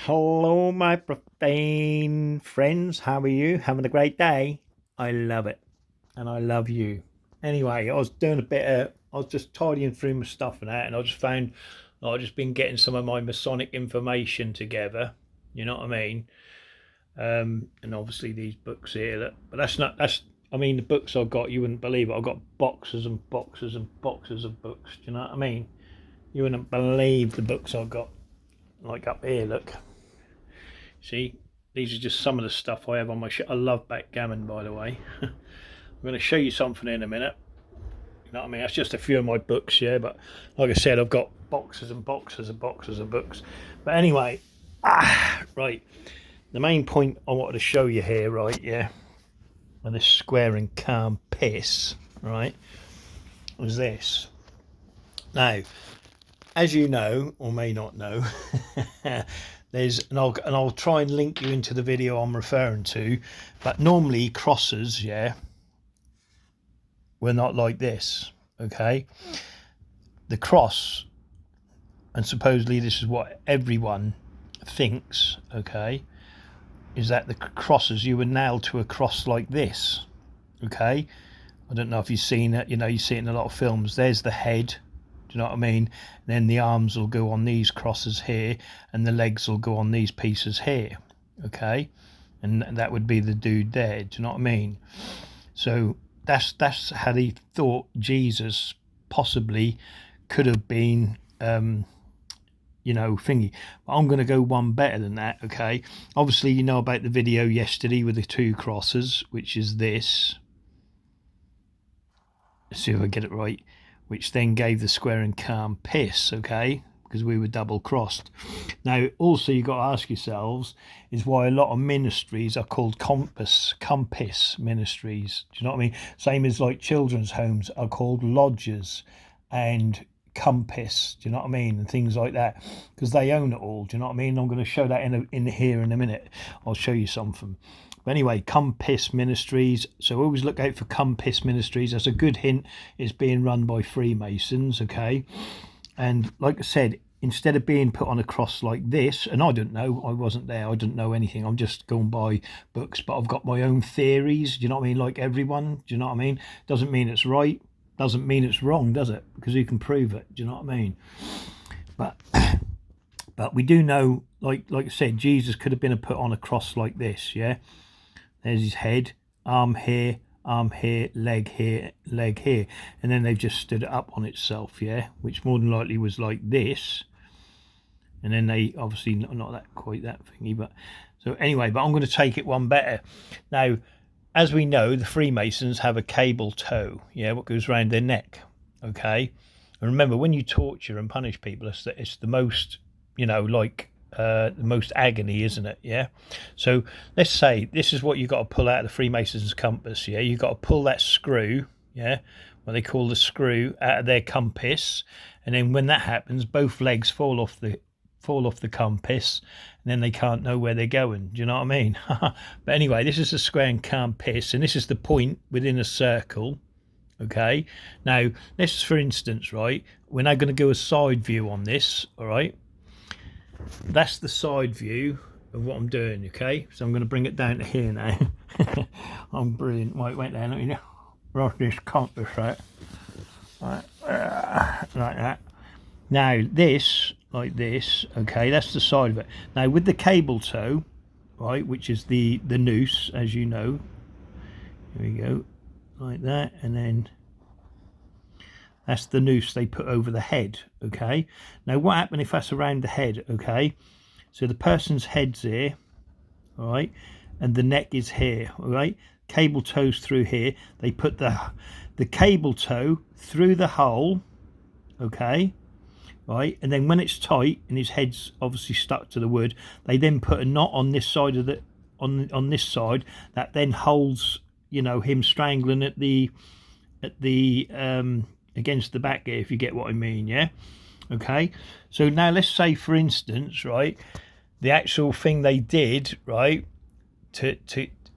Hello, my profane friends. How are you? Having a great day? I love it. And I love you. Anyway, I was doing I was just tidying through my stuff and that, and I just found I've just been getting some of my Masonic information together. You know what I mean? And obviously these books here, but I mean, the books I've got, you wouldn't believe it. I've got boxes and boxes and boxes of books. Do you know what I mean? You wouldn't believe the books I've got. Like up here, look. See, these are just some of the stuff I have on my I love backgammon, by the way. I'm going to show you something in a minute. You know what I mean? That's just a few of my books, yeah. But like I said, I've got boxes and boxes and boxes of books. But anyway, right. The main point I wanted to show you here, right, yeah, with this square and Compiss, right, was this. Now, as you know, or may not know, I'll try and link you into the video I'm referring to, but normally crosses, yeah, were not like this, okay? The cross, and supposedly this is what everyone thinks, okay, is that the crosses, you were nailed to a cross like this, okay? I don't know if you've seen it, you know, you see it in a lot of films. There's the head. Do you know what I mean? Then the arms will go on these crosses here, and the legs will go on these pieces here, okay? And that would be the dude there. Do you know what I mean? So that's how they thought Jesus possibly could have been, you know, thingy. But I'm going to go one better than that, okay? Obviously, you know about the video yesterday with the two crosses, which is this. Let's see if I get it right. Which then gave the square and Compiss, okay, because we were double crossed. Now, also you've got to ask yourselves is why a lot of ministries are called Compiss ministries. Do you know what I mean? Same as like children's homes are called lodges and Compiss. Do you know what I mean? And things like that, because they own it all. Do you know what I mean? I'm going to show that in here in a minute. I'll show you something. But anyway, Compiss Ministries. So always look out for Compiss Ministries. That's a good hint. It's being run by Freemasons, okay? And like I said, instead of being put on a cross like this, and I don't know, I wasn't there, I didn't know anything. I'm just going by books, but I've got my own theories. Do you know what I mean? Like everyone. Do you know what I mean? Doesn't mean it's right. Doesn't mean it's wrong, does it? Because you can prove it. Do you know what I mean? But we do know, like I said, Jesus could have been put on a cross like this, yeah? There's his head, arm here, leg here, leg here. And then they've just stood it up on itself, yeah? Which more than likely was like this. And then they, obviously, not that quite that thingy, but... So anyway, but I'm going to take it one better. Now, as we know, the Freemasons have a cable toe, yeah, what goes around their neck, okay? And remember, when you torture and punish people, it's the most, you know, like... the most agony, isn't it? Yeah. So let's say this is what you got to pull out of the Freemasons' compass. Yeah, you got to pull that screw. Yeah, what they call the screw out of their compass, and then when that happens, both legs fall off the compass, and then they can't know where they're going. Do you know what I mean? But anyway, this is a square and compass, and this is the point within a circle. Okay. Now, let's, for instance, right, we're now going to go a side view on this. All right. That's the side view of what I'm doing, okay? So I'm going to bring it down to here now. I'm brilliant. Wait there, let me rock this compass right. Right, like that. Now this, like this, okay, that's the side of it. Now with the cable toe, right, which is the noose, as you know. Here we go, like that, and then that's the noose they put over the head, okay? Now, what happened if that's around the head, okay? So the person's head's here, all right? And the neck is here, all right? Cable toes through here. They put the cable toe through the hole, okay? Right? And then when it's tight and his head's obviously stuck to the wood, they then put a knot on this side of the, on this side that then holds, you know, him strangling at the against the back here, if you get what I mean, yeah? Okay, so now let's say, for instance, right, the actual thing they did, right, to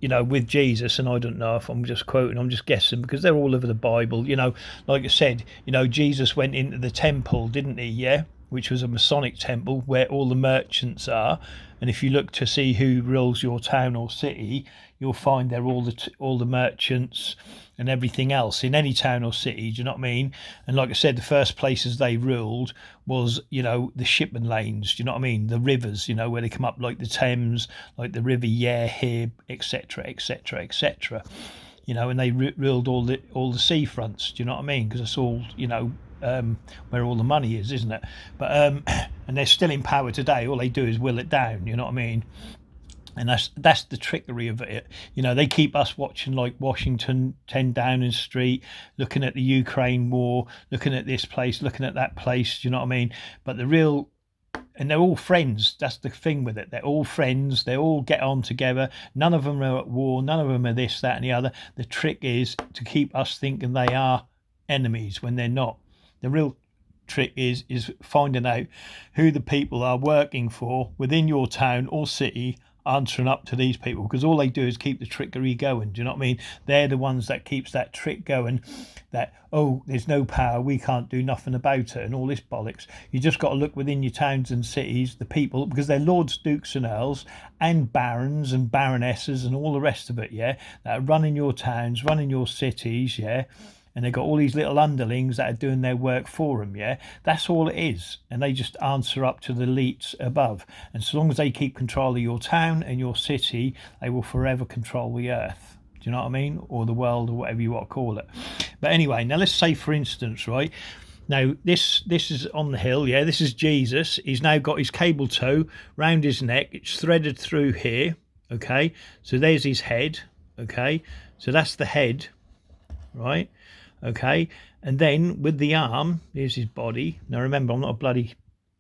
you know, with Jesus, and I don't know if I'm just quoting, I'm just guessing, because they're all over the Bible, you know, like I said, you know, Jesus went into the temple, didn't he, yeah? which was a Masonic temple where all the merchants are. And if you look to see who rules your town or city, you'll find they're all the merchants and everything else in any town or city. Do you know what I mean? And like I said, the first places they ruled was, you know, the shipping lanes. Do you know what I mean? The rivers, you know, where they come up like the Thames, like the River Yare here, etc., etc., etc. You know, and they ruled all the seafronts. Do you know what I mean? Because it's all, you know, where all the money is, isn't it? But and they're still in power today. All they do is will it down. You know what I mean? And that's the trickery of it. You know, they keep us watching like Washington, 10 Downing Street, looking at the Ukraine war, looking at this place, looking at that place. Do you know what I mean? But the real, and they're all friends. That's the thing with it. They're all friends. They all get on together. None of them are at war. None of them are this, that, and the other. The trick is to keep us thinking they are enemies when they're not. The real trick is finding out who the people are working for within your town or city, answering up to these people, because all they do is keep the trickery going. Do you know what I mean? They're the ones that keeps that trick going, that, oh, there's no power, we can't do nothing about it, and all this bollocks. You just got to look within your towns and cities, the people, because they're lords, dukes and earls and barons and baronesses and all the rest of it, yeah, that are running your towns, running your cities, yeah. And they've got all these little underlings that are doing their work for them, yeah? That's all it is. And they just answer up to the elites above. And so long as they keep control of your town and your city, they will forever control the earth. Do you know what I mean? Or the world, or whatever you want to call it. But anyway, now let's say, for instance, right? Now, this is on the hill, yeah? This is Jesus. He's now got his cable tow round his neck. It's threaded through here, okay? So there's his head, okay? So that's the head, right? Okay, and then with the arm, here's his body. Now remember, I'm not a bloody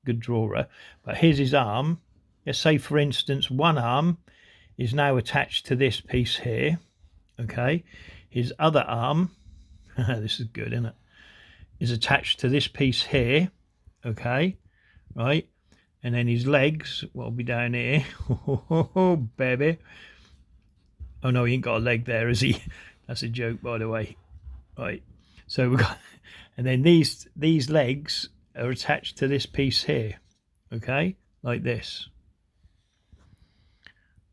good drawer, but here's his arm. Let's say, for instance, one arm is now attached to this piece here. Okay, his other arm, this is good, isn't it? Is attached to this piece here. Okay, right, and then his legs, what'll be down here? Oh, baby. Oh no, he ain't got a leg there, is he? That's a joke, by the way. Right, so we've got, and then these legs are attached to this piece here, okay, like this,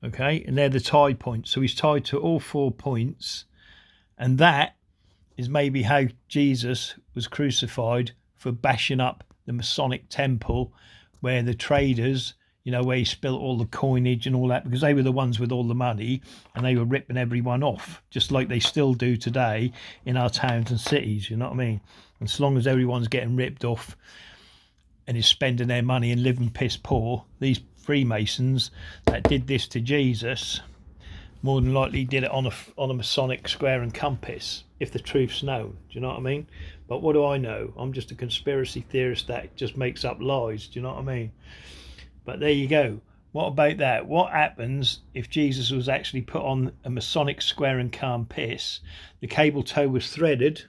okay, and they're the tie points. So he's tied to all 4 points, and that is maybe how Jesus was crucified, for bashing up the Masonic temple, where the traders, you know, where he spilt all the coinage and all that, because they were the ones with all the money and they were ripping everyone off, just like they still do today in our towns and cities, you know what I mean? And so long as everyone's getting ripped off and is spending their money and living piss poor, these Freemasons that did this to Jesus more than likely did it on a Masonic square and compass, if the truth's known. Do you know what I mean? But what do I know? I'm just a conspiracy theorist that just makes up lies. Do you know what I mean? But there you go. What about that? What happens if Jesus was actually put on a Masonic square and compass? The cable tow was threaded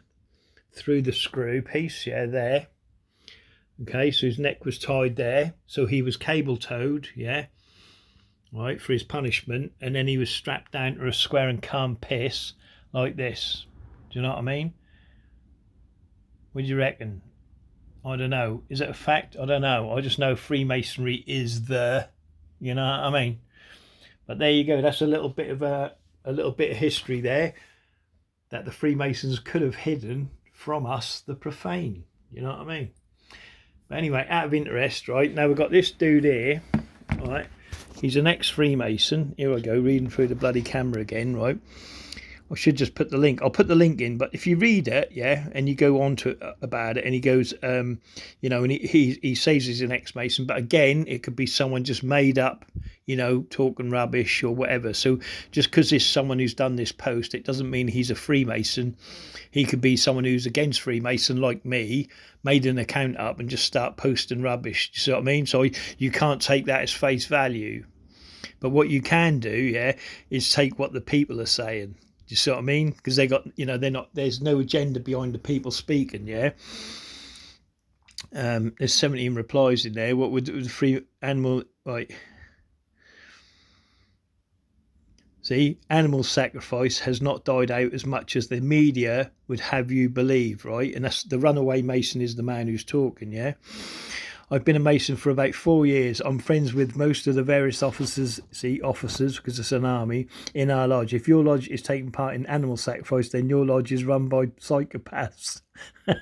through the screw piece, yeah, there. Okay, so his neck was tied there. So he was cable towed, yeah, right, for his punishment. And then he was strapped down to a square and compass like this. Do you know what I mean? What do you reckon? I don't know. Is it a fact? I don't know. I just know Freemasonry is the, you know what I mean? But there you go. That's a little bit of history there that the Freemasons could have hidden from us, the profane. You know what I mean? But anyway, out of interest, right, now we've got this dude here, right? He's an ex-Freemason. Here I go, reading through the bloody camera again, right? I should just put the link. I'll put the link in, but if you read it, yeah, and you go on to about it, and he goes, you know, and he says he's an ex-Mason, but again, it could be someone just made up, you know, talking rubbish or whatever. So just because there's someone who's done this post, it doesn't mean he's a Freemason. He could be someone who's against Freemason, like me, made an account up and just start posting rubbish. You see what I mean? So you can't take that as face value. But what you can do, yeah, is take what the people are saying. Do you see what I mean? Because they got, you know, they're not, there's no agenda behind the people speaking, yeah? There's 17 replies in there. What would the free animal, right? See, animal sacrifice has not died out as much as the media would have you believe, right? And that's the runaway Mason is the man who's talking, yeah? I've been a Mason for about 4 years. I'm friends with most of the various officers, because it's an army, in our lodge. If your lodge is taking part in animal sacrifice, then your lodge is run by psychopaths. Do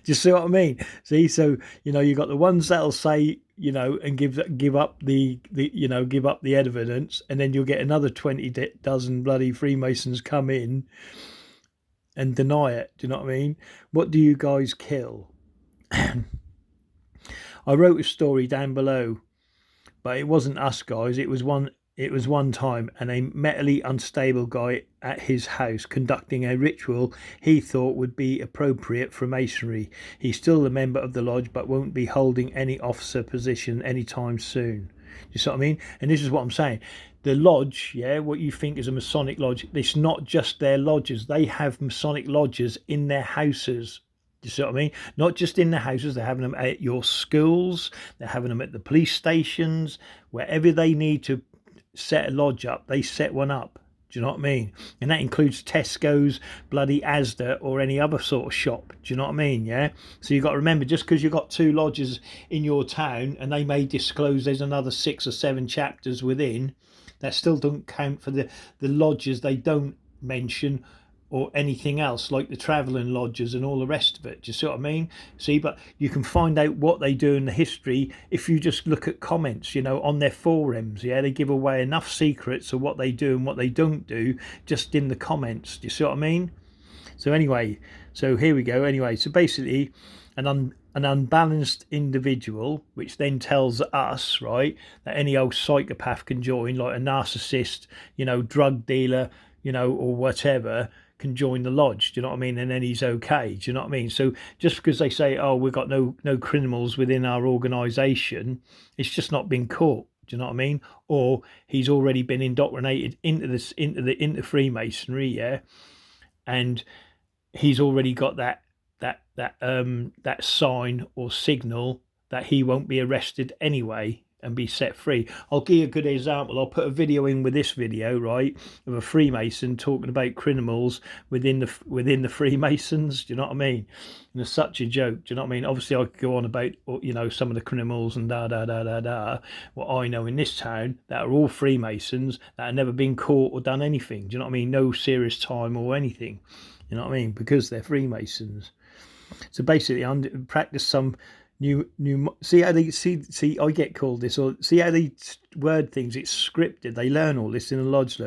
you see what I mean? See, so you got the ones that'll say, and give up the give up the evidence, and then you'll get another 20 dozen bloody Freemasons come in and deny it. Do you know what I mean? What do you guys kill? I wrote a story down below, but it wasn't us guys. It was one time, and a mentally unstable guy at his house conducting a ritual he thought would be appropriate for Masonry. He's still a member of the lodge, but won't be holding any officer position anytime soon. You see what I mean? And this is what I'm saying. The lodge, what you think is a Masonic lodge, it's not just their lodges. They have Masonic lodges in their houses. You see what I mean? Not just in the houses, they're having them at your schools, they're having them at the police stations, wherever they need to set a lodge up, they set one up. Do you know what I mean? And that includes Tesco's, bloody Asda, or any other sort of shop. Do you know what I mean? Yeah. So you've got to remember, just because you've got 2 lodges in your town and they may disclose there's another 6 or 7 chapters within, that still don't count for the lodges they don't mention, or anything else like the travelling lodges and all the rest of it. Do you see what I mean? See, but you can find out what they do in the history if you just look at comments, on their forums. They give away enough secrets of what they do and what they don't do just in the comments. Do you see what I mean? So anyway, so here we go. Anyway, so basically an unbalanced individual, which then tells us, right, that any old psychopath can join, like a narcissist, drug dealer, or whatever, can join the lodge. Do you know what I mean? And then he's okay. Do you know what I mean? So just because they say, oh, we've got no criminals within our organisation, it's just not been caught. Do you know what I mean? Or he's already been indoctrinated into Freemasonry, and he's already got that sign or signal that he won't be arrested anyway and be set free. I'll give you a good example. I'll put a video in with this video, right, of a Freemason talking about criminals within the Freemasons. Do you know what I mean? And it's such a joke. Do you know what I mean? Obviously, I could go on about some of the criminals and what I know in this town that are all Freemasons that have never been caught or done anything. Do you know what I mean? No serious time or anything. You know what I mean? Because they're Freemasons. So basically, practice some new see how they see I get called this, or see how they word things. It's scripted. They learn all this in a lodge.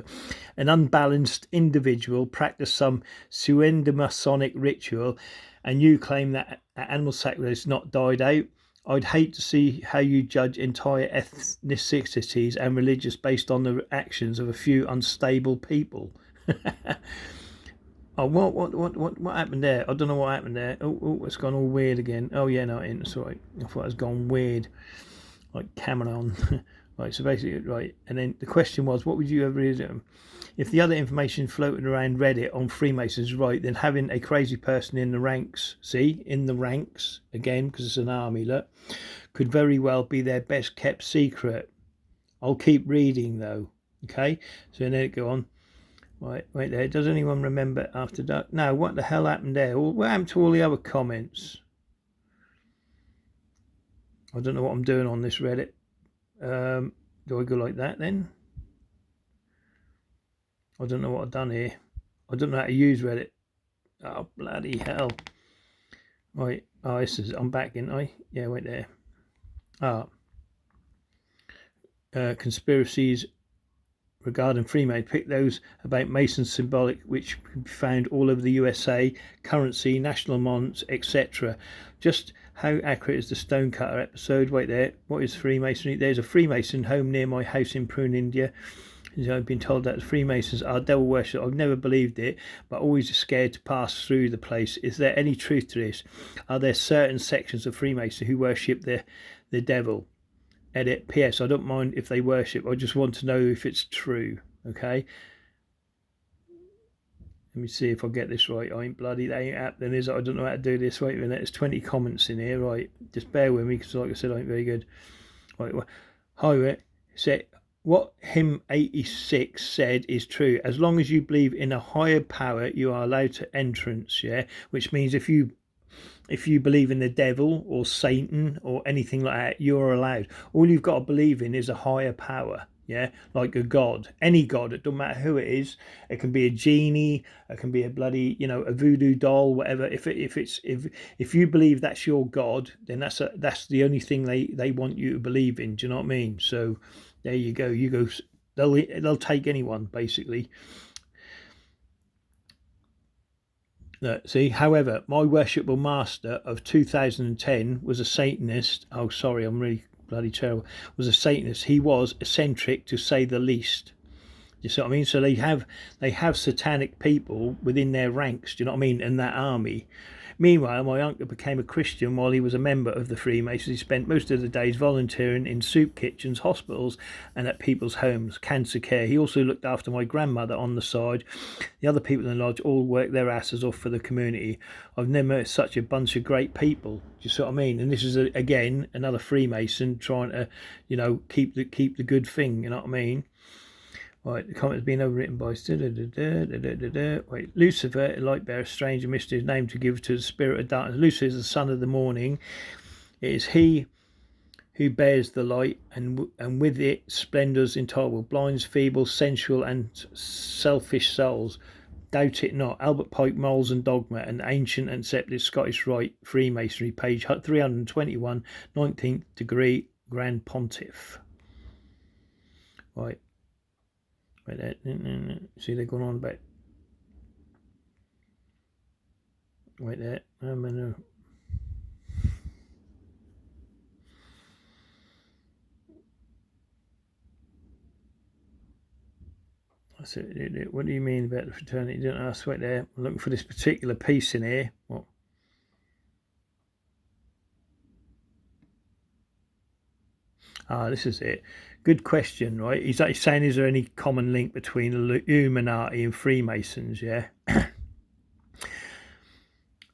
An unbalanced individual practice some Masonic ritual, and you claim that animal sacrifice not died out. I'd hate to see how you judge entire ethnicities and religious based on the actions of a few unstable people. Oh, what happened there? I don't know what happened there. Oh, it's gone all weird again. Oh, yeah, no, it's all right. I thought it was gone weird, like Cameron. Right, so basically, right. And then the question was, what would you ever do? If the other information floated around Reddit on Freemasons is right, then having a crazy person in the ranks, in the ranks, again, because it's an army, look, could very well be their best kept secret. I'll keep reading, though. Okay, so then it go on. Right, wait there. Does anyone remember after that? No, what the hell happened there? What happened to all the other comments? I don't know what I'm doing on this Reddit. Do I go like that then? I don't know what I've done here. I don't know how to use Reddit. Oh, bloody hell. Right, I'm back in, Yeah, wait there. Conspiracies regarding Freemasons. Pick those about Mason symbolic, which can be found all over the USA, currency, national monuments, etc. Just how accurate is the stonecutter episode? Wait there. What is Freemasonry? There's a Freemason home near my house in Pune, India. I've been told that Freemasons are devil worship. I've never believed it, but always scared to pass through the place. Is there any truth to this? Are there certain sections of Freemasons who worship the devil? Edit. P.S. I don't mind if they worship. I just want to know if it's true. Okay. Let me see if I get this right. I ain't bloody. That ain't app. Then is. I don't know how to do this. Wait a minute. There's 20 comments in here. Right. Just bear with me because, like I said, I ain't very good. Right. Hi. Say what him 86 said is true. As long as you believe in a higher power, you are allowed to entrance. Yeah. Which means if you if you believe in the devil or Satan or anything like that, you're allowed. All you've got to believe in is a higher power. Yeah, like a god, any god. It doesn't matter who it is. It can be a genie. It can be a bloody, a voodoo doll, whatever. If you believe that's your god, then that's the only thing they want you to believe in. Do you know what I mean? So there you go. You go. They'll take anyone basically. See, however, my worshipful master of 2010 was a Satanist. Oh, sorry, I'm really bloody terrible. Was a Satanist. He was eccentric to say the least. You see what I mean? So they have satanic people within their ranks. Do you know what I mean? In that army. Meanwhile, my uncle became a Christian while he was a member of the Freemasons. He spent most of the days volunteering in soup kitchens, hospitals, and at people's homes, cancer care. He also looked after my grandmother on the side. The other people in the lodge all worked their asses off for the community. I've never met such a bunch of great people. Do you see what I mean? And this is again another Freemason trying to, keep the good thing. You know what I mean? Right, the comment has been overwritten by wait, Lucifer, a light bearer, strange and mysterious name to give to the spirit of darkness. Lucifer is the son of the morning. It is he who bears the light, and with it splendours intolerable, blinds feeble, sensual, and selfish souls. Doubt it not. Albert Pike, Morals and Dogma, an ancient and accepted Scottish Rite, Freemasonry, page 321, 19th degree, Grand Pontiff. Right. Right there. See, they're going on about. Wait there. No. I said, what do you mean about the fraternity? You didn't ask. Wait there. I'm looking for this particular piece in here. What? This is it. Good question, right? He's actually saying, is there any common link between Illuminati and Freemasons? Yeah.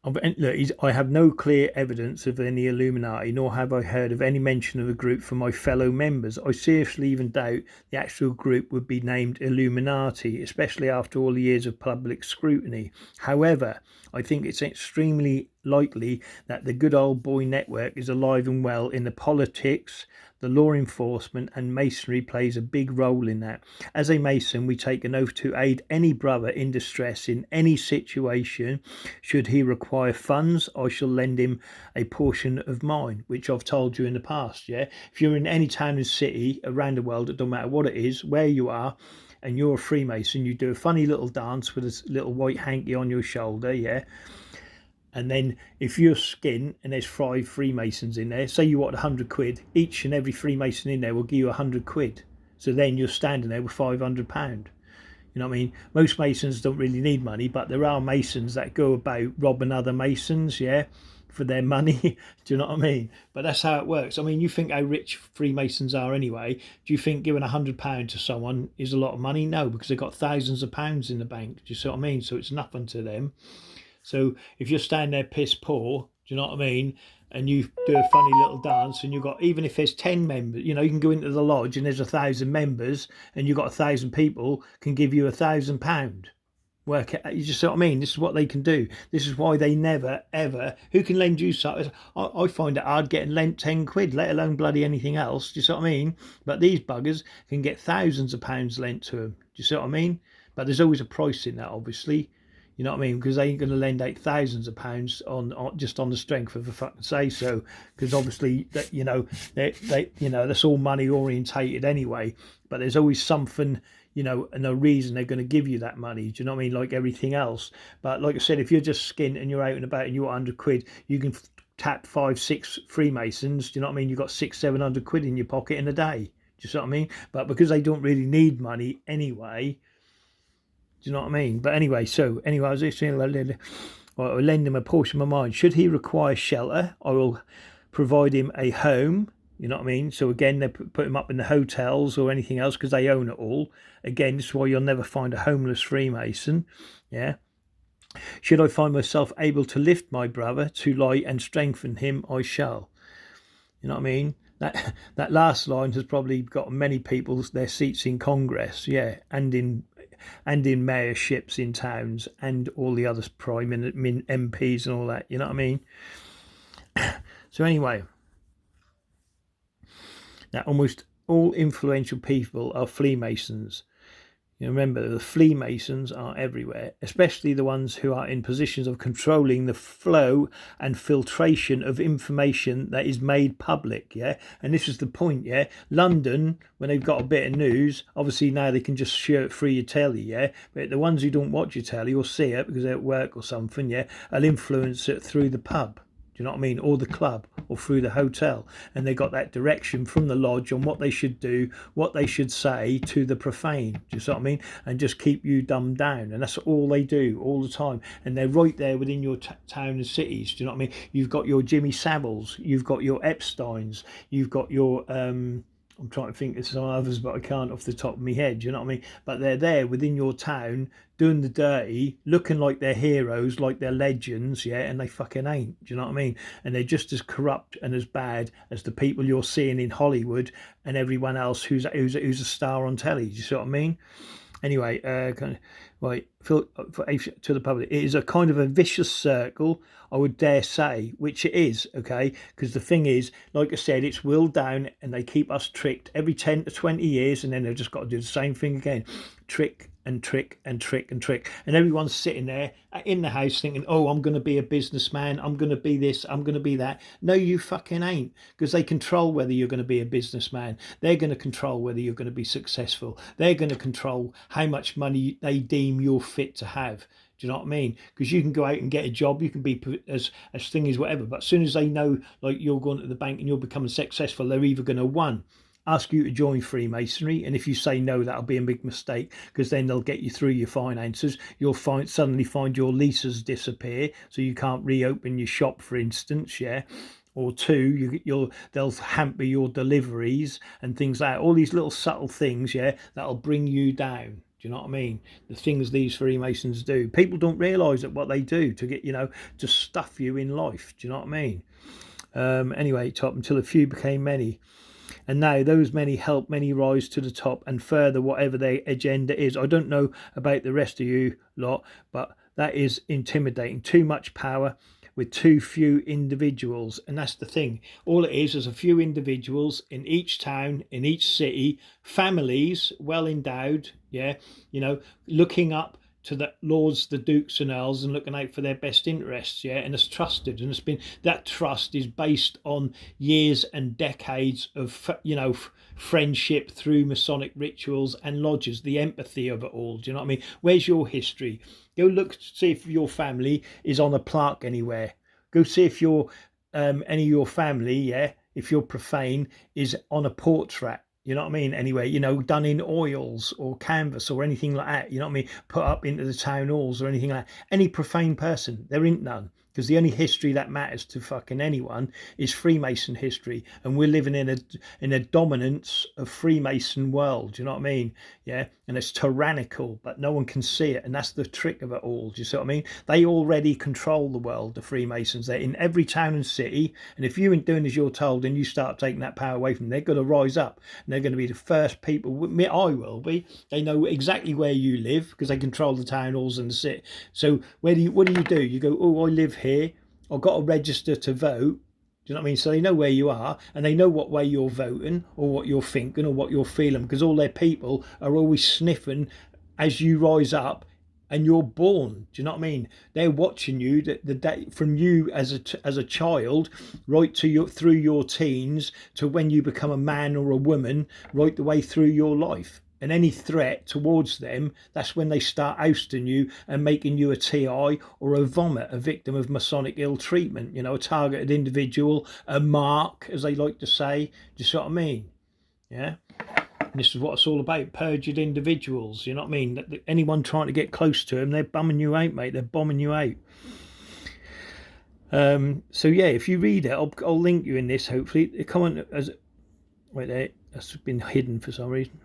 Look, I have no clear evidence of any Illuminati, nor have I heard of any mention of the group from my fellow members. I seriously even doubt the actual group would be named Illuminati, especially after all the years of public scrutiny. However, I think it's extremely likely that the good old boy network is alive and well in the politics. The law enforcement and masonry plays a big role in that. As a Mason, we take an oath to aid any brother in distress in any situation. Should he require funds, I shall lend him a portion of mine, which I've told you in the past. Yeah, if you're in any town and city around the world, it don't matter what it is, where you are, and you're a Freemason, you do a funny little dance with a little white hanky on your shoulder. Yeah. And then if you're skin and there's 5 Freemasons in there, say you want 100 quid, each and every Freemason in there will give you 100 quid. So then you're standing there with £500. You know what I mean? Most Masons don't really need money, but there are Masons that go about robbing other Masons, yeah, for their money. Do you know what I mean? But that's how it works. I mean, you think how rich Freemasons are anyway. Do you think giving £100 to someone is a lot of money? No, because they've got thousands of pounds in the bank. Do you see what I mean? So it's nothing to them. So if you're standing there piss poor, do you know what I mean? And you do a funny little dance, and you've got, even if there's 10 members, you can go into the lodge and there's 1,000 members, and you've got 1,000 people can give you £1,000. Work it, you just see what I mean? This is what they can do. This is why they never ever. Who can lend you something? I find it hard getting lent 10 quid, let alone bloody anything else. Do you see what I mean? But these buggers can get thousands of pounds lent to them. Do you see what I mean? But there's always a price in that, obviously. You know what I mean? Because they ain't going to lend out thousands of pounds on just on the strength of a fucking say so. Because obviously that they that's all money orientated anyway. But there's always something, and a reason they're going to give you that money. Do you know what I mean? Like everything else. But like I said, if you're just skint and you're out and about and you're 100 quid, you can tap 5, 6 Freemasons. Do you know what I mean? You've got 600, 700 quid in your pocket in a day. Do you see what I mean? But because they don't really need money anyway. Do you know what I mean? But anyway, I was saying, I will lend him a portion of my mind. Should he require shelter, I will provide him a home. You know what I mean? So again, they put him up in the hotels or anything else because they own it all. Again, this is why you'll never find a homeless Freemason. Yeah. Should I find myself able to lift my brother to light and strengthen him, I shall. You know what I mean? That last line has probably got many people their seats in Congress, yeah, and in mayorships in towns and all the other prime MPs and all that. You know what I mean? So anyway, now almost all influential people are Freemasons. You remember, the Freemasons are everywhere, especially the ones who are in positions of controlling the flow and filtration of information that is made public, yeah? And this is the point, yeah? London, when they've got a bit of news, obviously now they can just share it through your telly, yeah? But the ones who don't watch your telly or see it because they're at work or something, yeah, will influence it through the pub. Do you know what I mean? Or the club, or through the hotel. And they got that direction from the lodge on what they should do, what they should say to the profane. Do you see what I mean? And just keep you dumbed down. And that's all they do all the time. And they're right there within your town and cities. Do you know what I mean? You've got your Jimmy Saviles, you've got your Epsteins, you've got your I'm trying to think of some others, but I can't off the top of my head. You know what I mean? But they're there within your town doing the dirty, looking like they're heroes, like they're legends, yeah, and they fucking ain't. Do you know what I mean? And they're just as corrupt and as bad as the people you're seeing in Hollywood and everyone else who's a star on telly. Do you see what I mean? Anyway, right, to the public, it is a kind of a vicious circle, I would dare say, which it is, okay? Because the thing is, like I said, it's willed down and they keep us tricked every 10 to 20 years, and then they've just got to do the same thing again. Trick and trick and trick and trick. And everyone's sitting there in the house thinking, oh, I'm going to be a businessman. I'm going to be this. I'm going to be that. No, you fucking ain't, because they control whether you're going to be a businessman. They're going to control whether you're going to be successful. They're going to control how much money they deem you're fit to have. Do you know what I mean? Because you can go out and get a job, you can be as thing as whatever, but as soon as they know, like, you're going to the bank and you're becoming successful, they're either going to, one, ask you to join Freemasonry, and if you say no, that'll be a big mistake, because then they'll get you through your finances. You'll suddenly find your leases disappear, so you can't reopen your shop, for instance, yeah. Or two, they'll hamper your deliveries and things like that. All these little subtle things, yeah, that'll bring you down. Do you know what I mean? The things these Freemasons do. People don't realise that what they do to get, to stuff you in life. Do you know what I mean? Anyway, top, until a few became many. And now those many help many rise to the top and further whatever their agenda is. I don't know about the rest of you lot, but that is intimidating. Too much power with too few individuals. And that's the thing. All it is a few individuals in each town, in each city, families well endowed, yeah, looking up to the lords, the dukes and earls, and looking out for their best interests, yeah, and it's trusted, and it's been, that trust is based on years and decades of friendship through Masonic rituals and lodges, the empathy of it all. Do you know what I mean? Where's your history? Go look, see if your family is on a plaque anywhere. Go see if your any of your family, yeah, if you're profane, is on a portrait. You know what I mean? Anyway, done in oils or canvas or anything like that. You know what I mean? Put up into the town halls or anything like that. Any profane person, there ain't none. Because the only history that matters to fucking anyone is Freemason history, and we're living in a dominance of Freemason world. Do you know what I mean? Yeah, and it's tyrannical, but no one can see it, and that's the trick of it all. Do you see what I mean? They already control the world. The Freemasons, they're in every town and city, and if you ain't doing as you're told, and you start taking that power away from them, they're going to rise up, and they're going to be the first people. I will be. They know exactly where you live because they control the town halls and the city. So what do? You go, oh, I live here, I've got to register to vote. Do you know what I mean? So they know where you are, and they know what way you're voting or what you're thinking or what you're feeling, because all their people are always sniffing as you rise up and you're born. Do you know what I mean? They're watching you the day from you as a child right to through your teens to when you become a man or a woman, right the way through your life. And any threat towards them, that's when they start ousting you and making you a TI or a vomit, a victim of Masonic ill treatment, a targeted individual, a mark, as they like to say. Do you see what I mean? Yeah. And this is what it's all about, perjured individuals. You know what I mean? Anyone trying to get close to them, they're bumming you out, mate. They're bombing you out. So yeah, if you read it, I'll link you in this. Hopefully, the comment as wait there, that's been hidden for some reason.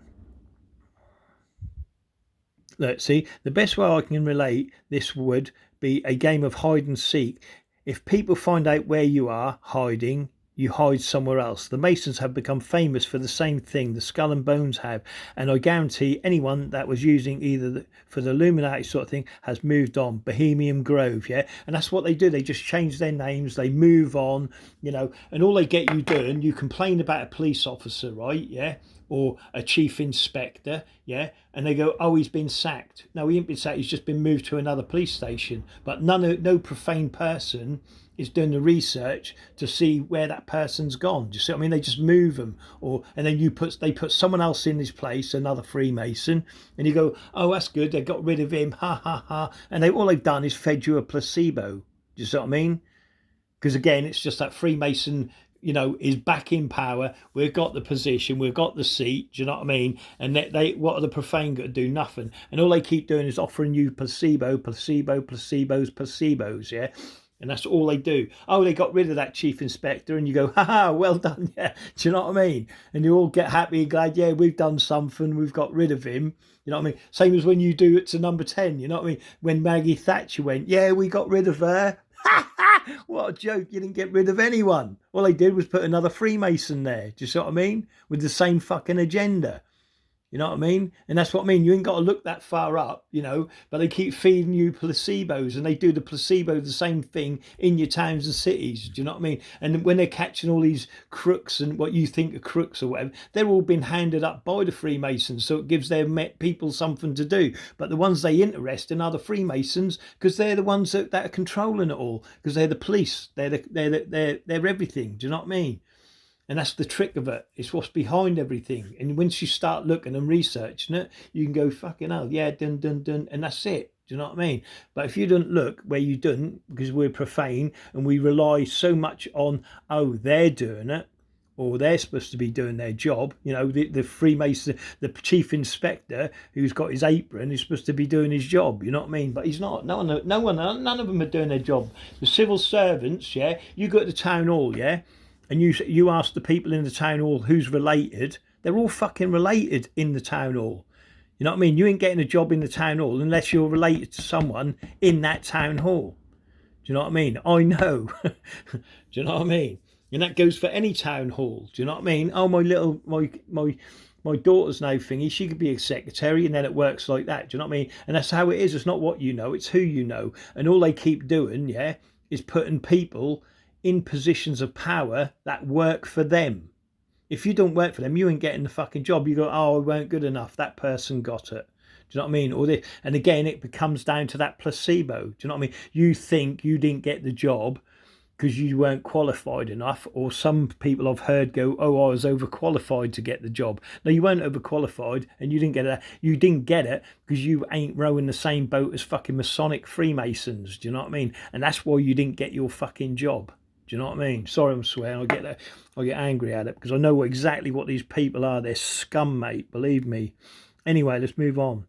Look, see, the best way I can relate this would be a game of hide and seek. If people find out where you are hiding, you hide somewhere else. The Masons have become famous for the same thing the Skull and Bones have, and I guarantee anyone that was using either for the Illuminati sort of thing has moved on. Bohemian Grove, yeah, and that's what they do. They just change their names, they move on, you know, and all they get you doing, you complain about a police officer, right, yeah, or a chief inspector, yeah, and they go, oh, he's been sacked. No, he ain't been sacked, he's just been moved to another police station. But no profane person is doing the research to see where that person's gone. Do you see what I mean? They just move them, and then they put someone else in his place, another Freemason, and you go, oh, that's good, they got rid of him, ha ha ha, and all they've done is fed you a placebo. Do you see what I mean? Because again, it's just that Freemason, you know, is back in power. We've got the position, we've got the seat. Do you know what I mean? And they what are the profane going to do? Nothing. And all they keep doing is offering you placebos, yeah. And that's all they do. Oh, they got rid of that chief inspector, and you go, haha, well done, yeah. Do you know what I mean? And you all get happy and glad, yeah, we've done something, we've got rid of him. You know what I mean? Same as when you do it to number 10, you know what I mean? When Maggie Thatcher went, yeah, we got rid of her. What a joke, you didn't get rid of anyone. All they did was put another Freemason there. Do you see what I mean? With the same fucking agenda. You know what I mean? And that's what I mean. You ain't got to look that far up, you know, but they keep feeding you placebos, and they do the placebo, the same thing in your towns and cities. Do you know what I mean? And when they're catching all these crooks and what you think are crooks or whatever, they're all been handed up by the Freemasons. So it gives their people something to do. But the ones they interest in are the Freemasons, because they're the ones that are controlling it all, because they're the police. They're everything. Do you know what I mean? And that's the trick of it. It's what's behind everything. And once you start looking and researching it, you can go, fucking hell, yeah, dun, dun, dun. And that's it. Do you know what I mean? But if you don't look where you don't, because we're profane and we rely so much on, oh, they're doing it, or they're supposed to be doing their job. You know, the Freemason, the chief inspector who's got his apron is supposed to be doing his job. You know what I mean? But he's not. None of them are doing their job. The civil servants, yeah, you go to the town hall, yeah, and you ask the people in the town hall who's related, they're all fucking related in the town hall. You know what I mean? You ain't getting a job in the town hall unless you're related to someone in that town hall. Do you know what I mean? I know. Do you know what I mean? And that goes for any town hall. Do you know what I mean? Oh, my daughter's now thingy, she could be a secretary, and then it works like that. Do you know what I mean? And that's how it is. It's not what you know, it's who you know. And all they keep doing, yeah, is putting people in positions of power that work for them. If you don't work for them, you ain't getting the fucking job. You go, oh, I weren't good enough, that person got it. Do you know what I mean? Or this, and again, it comes down to that placebo. Do you know what I mean? You think you didn't get the job because you weren't qualified enough, or some people I've heard go, oh, I was overqualified to get the job. No, you weren't overqualified, and you didn't get it. You didn't get it because you ain't rowing the same boat as fucking Masonic Freemasons. Do you know what I mean? And that's why you didn't get your fucking job. Do you know what I mean? Sorry, I'm swearing. I get angry at it because I know exactly what these people are. They're scum, mate. Believe me. Anyway, let's move on.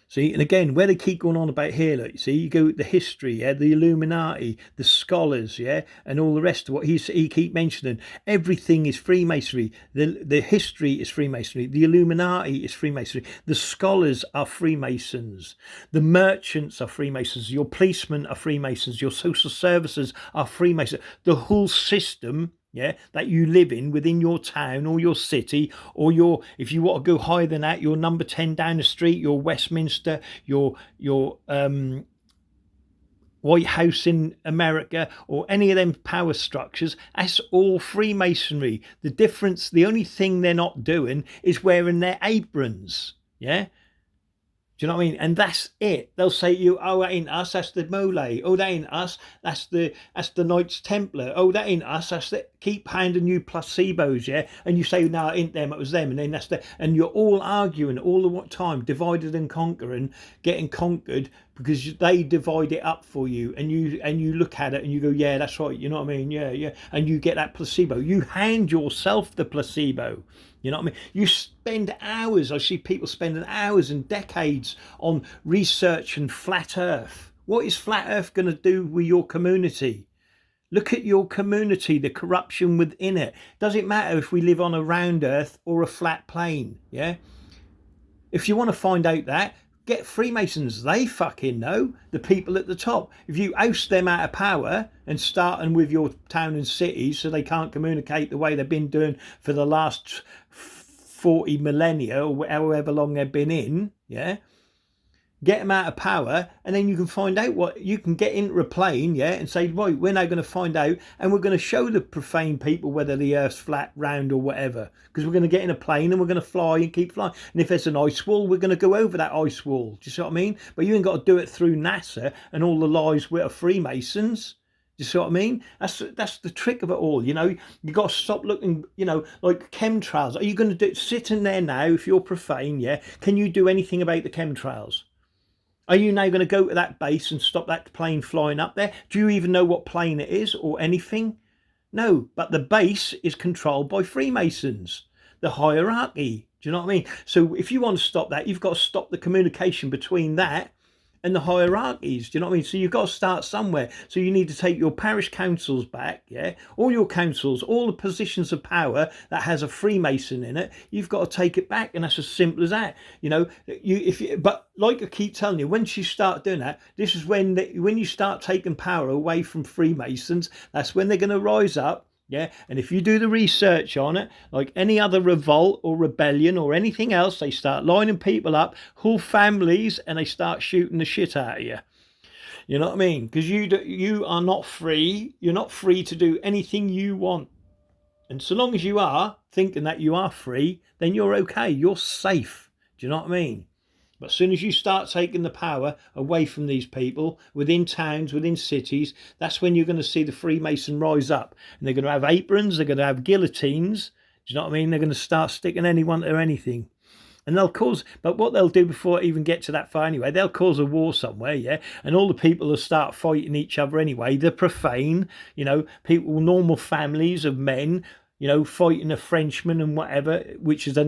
See, and again, where they keep going on about here, look, see, you go the history, yeah, the Illuminati, the scholars, yeah, and all the rest of what he keep mentioning. Everything is Freemasonry. The history is Freemasonry. The Illuminati is Freemasonry. The scholars are Freemasons. The merchants are Freemasons. Your policemen are Freemasons. Your social services are Freemasons. The whole system, yeah, that you live in within your town or your city, or if you want to go higher than that, your number 10 down the street, your Westminster, your White House in America, or any of them power structures, that's all Freemasonry. The difference, the only thing they're not doing is wearing their aprons, yeah? Do you know what I mean? And that's it. They'll say to you, oh, that ain't us, that's the Mole. Oh, that ain't us, that's the Knights Templar. Oh, that ain't us, that's the... Keep handing you placebos, yeah? And you say, no, it ain't them, it was them. And then and you're all arguing all the time, divided and conquering, getting conquered, because they divide it up for you. And you look at it and you go, yeah, that's right. You know what I mean? Yeah. And you get that placebo. You hand yourself the placebo. You know what I mean? You spend hours, I see people spending hours and decades on research and flat earth. What is flat earth going to do with your community? Look at your community, the corruption within it. Does it matter if we live on a round earth or a flat plane? Yeah. If you want to find out that, get Freemasons. They fucking know, the people at the top. If you oust them out of power and starting with your town and cities so they can't communicate the way they've been doing for the last 40 millennia or however long they've been in, yeah, get them out of power, and then you can find out what you can get into a plane, yeah, and say, right, we're now going to find out, and we're going to show the profane people whether the earth's flat, round, or whatever, because we're going to get in a plane and we're going to fly and keep flying. And if there's an ice wall, we're going to go over that ice wall. Do you see what I mean? But you ain't got to do it through NASA and all the lies with Freemasons. Do you see what I mean? That's the trick of it all. You know, you got to stop looking, you know, like chemtrails. Are you going to do sitting there now? If you're profane, yeah, can you do anything about the chemtrails? Are you now going to go to that base and stop that plane flying up there? Do you even know what plane it is or anything? No, but the base is controlled by Freemasons, the hierarchy. Do you know what I mean? So if you want to stop that, you've got to stop the communication between that and the hierarchies. Do you know what I mean? So you've got to start somewhere. So you need to take your parish councils back, yeah? All your councils, all the positions of power that has a Freemason in it, you've got to take it back, and that's as simple as that. You know, but like I keep telling you, once you start doing that, this is when you start taking power away from Freemasons, that's when they're going to rise up. Yeah, and if you do the research on it, like any other revolt or rebellion or anything else, they start lining people up, whole families, and they start shooting the shit out of you. You know what I mean? Because you are not free. You're not free to do anything you want. And so long as you are thinking that you are free, then you're okay. You're safe. Do you know what I mean? But as soon as you start taking the power away from these people within towns, within cities, that's when you're going to see the Freemason rise up. And they're going to have aprons, they're going to have guillotines. Do you know what I mean? They're going to start sticking anyone to anything. And but what they'll do before it even get to that far anyway, they'll cause a war somewhere, yeah? And all the people will start fighting each other anyway. The profane, you know, people, normal families of men, you know, fighting a Frenchman and whatever, which is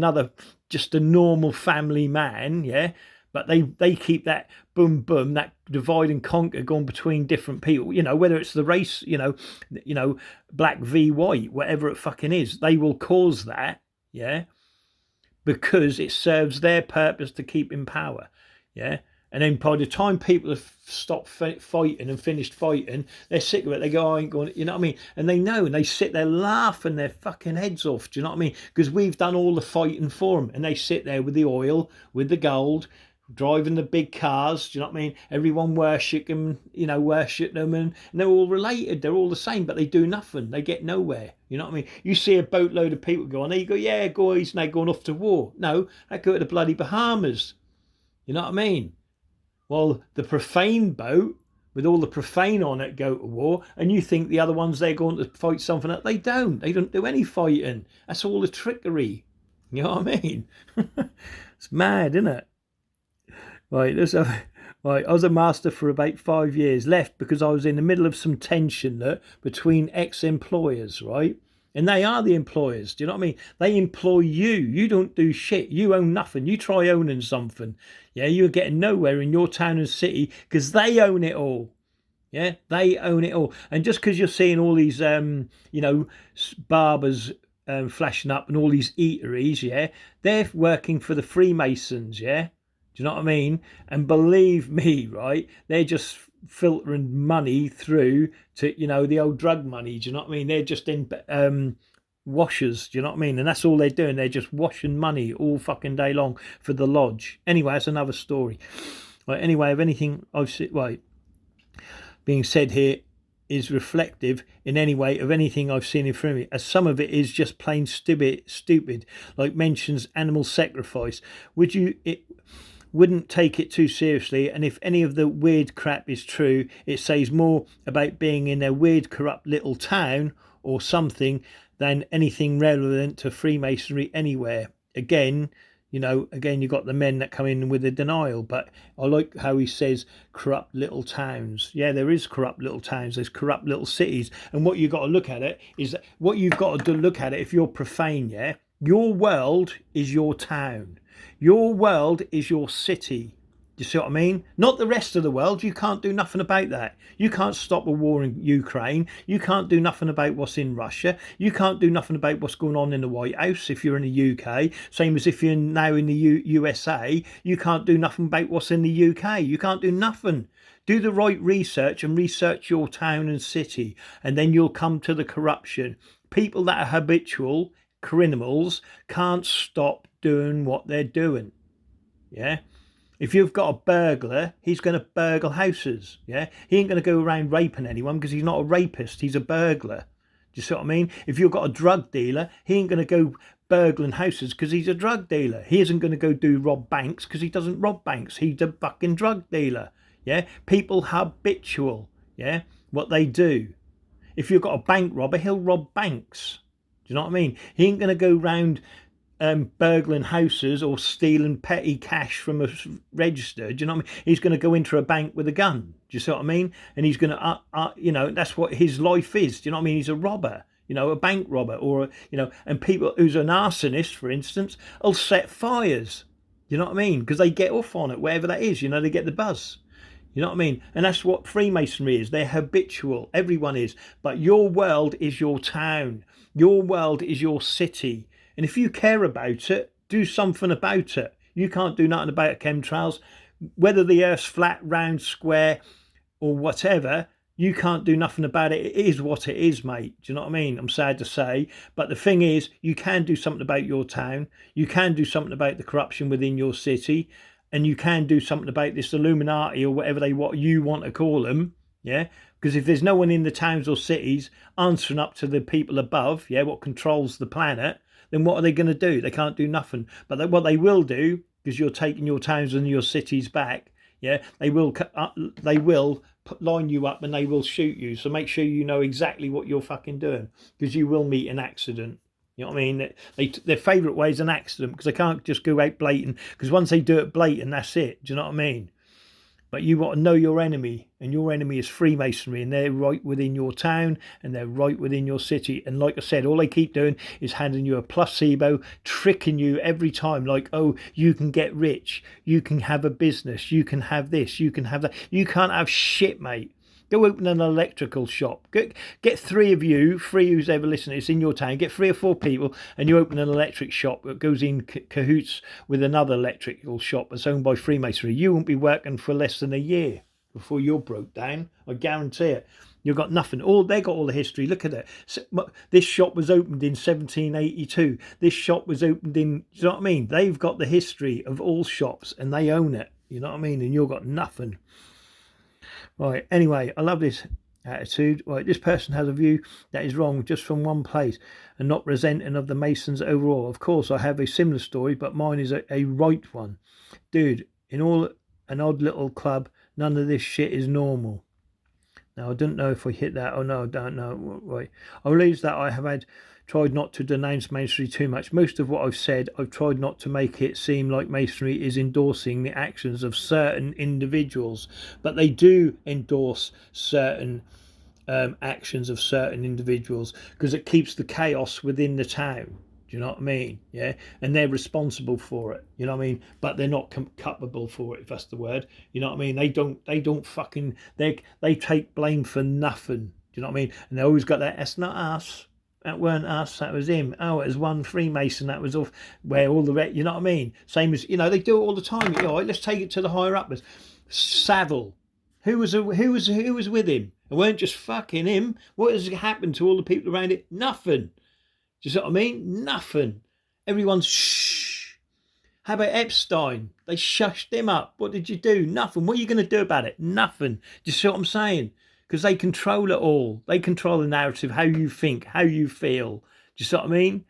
just a normal family man, yeah. But they keep that boom boom, that divide and conquer going between different people, you know, whether it's the race, you know, black v white, whatever it fucking is, they will cause that, yeah, because it serves their purpose to keep in power, yeah. And then by the time people have stopped fighting and finished fighting, they're sick of it. They go, I ain't going, you know what I mean? And they know, and they sit there laughing their fucking heads off. Do you know what I mean? Because we've done all the fighting for them. And they sit there with the oil, with the gold, driving the big cars. Do you know what I mean? Everyone worship them, you know, worship them. And they're all related. They're all the same, but they do nothing. They get nowhere. You know what I mean? You see a boatload of people go on there, you go, yeah, guys, now going off to war. No, they go to the bloody Bahamas. You know what I mean? Well, the profane boat with all the profane on it go to war, and you think the other ones they're going to fight something that they don't. They don't do any fighting. That's all the trickery. You know what I mean? It's mad, isn't it? Right, I was a master for about 5 years. Left because I was in the middle of some tension between ex-employers, right? And they are the employers. Do you know what I mean? They employ you. You don't do shit. You own nothing. You try owning something. Yeah, you're getting nowhere in your town and city because they own it all. Yeah, they own it all. And just because you're seeing all these, you know, barbers flashing up and all these eateries, yeah, they're working for the Freemasons, yeah? Do you know what I mean? And believe me, right, they're just filtering money through to, you know, the old drug money. Do you know what I mean? They're just in washers. Do you know what I mean? And that's all they're doing. They're just washing money all fucking day long for the lodge. Anyway, that's another story. Right, anyway, if anything I've seen, right, being said here is reflective in any way of anything I've seen in front of me, as some of it is just plain stupid, like mentions animal sacrifice. Wouldn't take it too seriously, and if any of the weird crap is true, it says more about being in a weird corrupt little town or something than anything relevant to Freemasonry anywhere. Again, you got the men that come in with the denial, but I like how he says corrupt little towns. Yeah, there is corrupt little towns, there's corrupt little cities, and what you've got to look at it is that what you've got to look at it, if you're profane, yeah, your world is your town. Your world is your city. Do you see what I mean? Not the rest of the world. You can't do nothing about that. You can't stop a war in Ukraine. You can't do nothing about what's in Russia. You can't do nothing about what's going on in the White House if you're in the UK. Same as if you're now in the USA. You can't do nothing about what's in the UK. You can't do nothing. Do the right research and research your town and city, and then you'll come to the corruption. People that are habitual criminals can't stop doing what they're doing. Yeah. If you've got a burglar, he's going to burgle houses. Yeah. He ain't going to go around raping anyone because he's not a rapist. He's a burglar. Do you see what I mean? If you've got a drug dealer, he ain't going to go burgling houses because he's a drug dealer. He isn't going to go do rob banks because he doesn't rob banks. He's a fucking drug dealer. Yeah. People habitual. Yeah. What they do. If you've got a bank robber, he'll rob banks. Do you know what I mean? He ain't going to go round burgling houses or stealing petty cash from a register. Do you know what I mean? He's going to go into a bank with a gun. Do you see what I mean? And he's going to, that's what his life is. Do you know what I mean? He's a robber, a bank robber, or, and people who's an arsonist, for instance, will set fires. You know what I mean? Because they get off on it, wherever that is, they get the buzz. You know what I mean? And that's what Freemasonry is. They're habitual. Everyone is. But your world is your town. Your world is your city. And if you care about it, do something about it. You can't do nothing about chemtrails. Whether the Earth's flat, round, square, or whatever, you can't do nothing about it. It is what it is, mate. Do you know what I mean? I'm sad to say. But the thing is, you can do something about your town. You can do something about the corruption within your city. And you can do something about this Illuminati or whatever what you want to call them. Yeah. Because if there's no one in the towns or cities answering up to the people above, what controls the planet, then what are they going to do? They can't do nothing. But what they will do, because you're taking your towns and your cities back, they will line you up and they will shoot you. So make sure you know exactly what you're fucking doing, because you will meet an accident. You know what I mean? Their favourite way is an accident, because they can't just go out blatant, because once they do it blatant, that's it. Do you know what I mean? But you want to know your enemy, and your enemy is Freemasonry, and they're right within your town and they're right within your city. And like I said, all they keep doing is handing you a placebo, tricking you every time, like, oh, you can get rich, you can have a business, you can have this, you can have that. You can't have shit, mate. Go open an electrical shop. Get three of you, who's ever listening, it's in your town. Get 3 or 4 people and you open an electric shop that goes in cahoots with another electrical shop that's owned by Freemasonry. You won't be working for less than a year before you're broke down. I guarantee it. You've got nothing. They got all the history. Look at it. This shop was opened in 1782. This shop was opened in, do you know what I mean? They've got the history of all shops and they own it. You know what I mean? And you've got nothing. Right, anyway, I love this attitude. Right, this person has a view that is wrong just from one place and not resenting of the Masons overall. Of course, I have a similar story, but mine is a right one. Dude, in all an odd little club, none of this shit is normal. Now, I don't know if I hit that or no, I don't know. Right, I realize that I have tried not to denounce Masonry too much. Most of what I've said, I've tried not to make it seem like Masonry is endorsing the actions of certain individuals, but they do endorse certain actions of certain individuals, because it keeps the chaos within the town. Do you know what I mean? Yeah, and they're responsible for it. You know what I mean? But they're not culpable for it, if that's the word. You know what I mean? They don't fucking they take blame for nothing. Do you know what I mean? And they always got that. That's not us. That weren't us, that was him. Oh, it was one Freemason, that was off where all the rest, you know what I mean? Same as, they do it all the time. Let's take it to the higher uppers. Savile. Who was with him? It weren't just fucking him. What has happened to all the people around it? Nothing. Do you see what I mean? Nothing. Everyone's shh. How about Epstein? They shushed him up. What did you do? Nothing. What are you going to do about it? Nothing. Do you see what I'm saying? Because they control it all. They control the narrative, how you think, how you feel. Do you see what I mean?